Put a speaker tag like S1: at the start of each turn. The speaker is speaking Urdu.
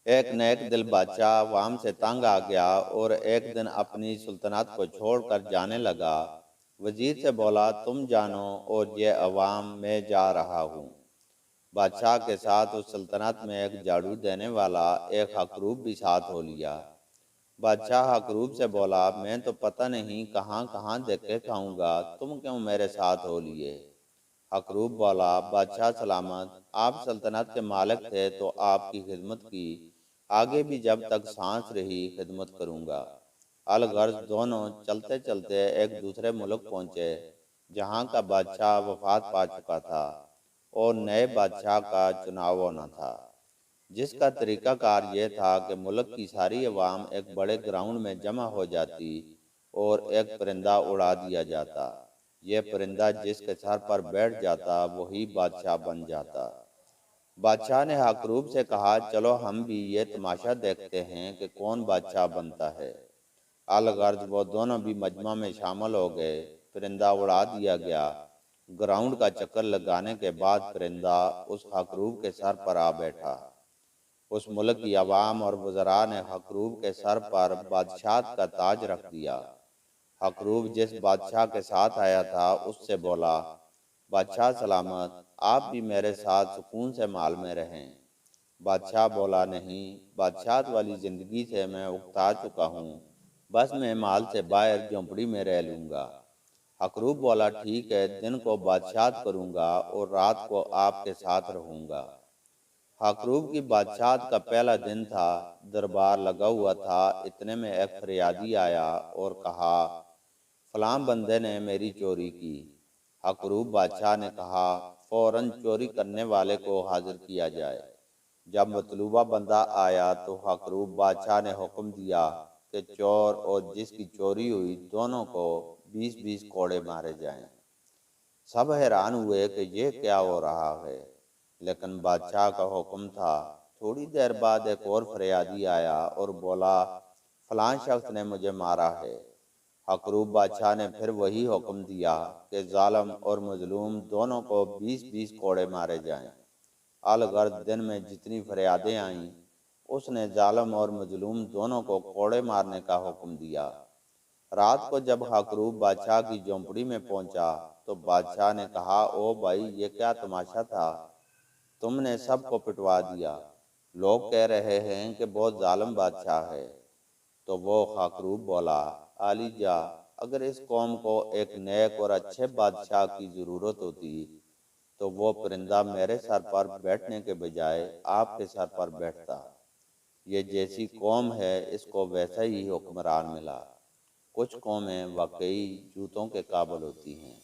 S1: ایک نیک دل بادشاہ عوام سے تنگ آ گیا اور ایک دن اپنی سلطنت کو چھوڑ کر جانے لگا۔ وزیر سے بولا تم جانو اور یہ عوام میں جا رہا ہوں۔ بادشاہ کے ساتھ اس سلطنت میں ایک جھاڑو دینے والا ایک حکروب بھی ساتھ ہو لیا۔ بادشاہ حکروب سے بولا میں تو پتہ نہیں کہاں کہاں دھکے کھاؤں گا، تم کیوں میرے ساتھ ہو لیے؟ حکروب بولا بادشاہ سلامت، آپ سلطنت کے مالک تھے تو آپ کی خدمت کی، آگے بھی جب تک سانس رہی خدمت کروں گا۔ الغرض دونوں چلتے چلتے ایک دوسرے ملک پہنچے جہاں کا بادشاہ وفات پا چکا تھا اور نئے بادشاہ کا چناؤ ہونا تھا، جس کا طریقہ کار یہ تھا کہ ملک کی ساری عوام ایک بڑے گراؤنڈ میں جمع ہو جاتی اور ایک پرندہ اڑا دیا جاتا۔ یہ پرندہ جس کے سر پر بیٹھ جاتا وہی بادشاہ بن جاتا۔ بادشاہ نے حکروب سے کہا چلو ہم بھی یہ تماشا دیکھتے ہیں کہ کون بادشاہ بنتا ہے۔ الغرض وہ دونوں بھی مجمع میں شامل ہو گئے، پرندہ اڑا دیا گیا۔ گراؤنڈ کا چکر لگانے کے بعد پرندہ اس حکروب کے سر پر آ بیٹھا۔ اس ملک کی عوام اور وزراء نے حکروب کے سر پر بادشاہت کا تاج رکھ دیا۔ حکروب جس بادشاہ کے ساتھ آیا تھا اس سے بولا بادشاہ سلامت، آپ بھی میرے ساتھ سکون سے مال میں رہیں۔ بادشاہ بولا نہیں، بادشاہت والی زندگی سے میں اکتا چکا ہوں، بس میں مال سے باہر جھونپڑی میں رہ لوں گا۔ حکروب بولا ٹھیک ہے، دن کو بادشاہت کروں گا اور رات کو آپ کے ساتھ رہوں گا۔ حکروب کی بادشاہت کا پہلا دن تھا، دربار لگا ہوا تھا، اتنے میں ایک فریادی آیا اور کہا فلاں بندے نے میری چوری کی۔ حکروب بادشاہ نے کہا فوراً چوری کرنے والے کو حاضر کیا جائے۔ جب مطلوبہ بندہ آیا تو حکروب بادشاہ نے حکم دیا کہ چور اور جس کی چوری ہوئی دونوں کو 20 کوڑے مارے جائیں۔ سب حیران ہوئے کہ یہ کیا ہو رہا ہے، لیکن بادشاہ کا حکم تھا۔ تھوڑی دیر بعد ایک اور فریادی آیا اور بولا فلاں شخص نے مجھے مارا ہے۔ حکروب بادشاہ نے پھر وہی حکم دیا کہ ظالم اور مظلوم دونوں کو 20 کوڑے مارے جائیں۔ الغرض دن میں جتنی فریادیں آئیں اس نے ظالم اور مظلوم دونوں کو کوڑے مارنے کا حکم دیا۔ رات کو جب حکروب بادشاہ کی جھونپڑی میں پہنچا تو بادشاہ نے کہا او بھائی یہ کیا تماشا تھا، تم نے سب کو پٹوا دیا، لوگ کہہ رہے ہیں کہ بہت ظالم بادشاہ ہے۔ تو وہ حکروب بولا عالی جا، اگر اس قوم کو ایک نیک اور اچھے بادشاہ کی ضرورت ہوتی تو وہ پرندہ میرے سر پر بیٹھنے کے بجائے آپ کے سر پر بیٹھتا۔ یہ جیسی قوم ہے اس کو ویسا ہی حکمران ملا۔ کچھ قومیں واقعی جوتوں کے قابل ہوتی ہیں۔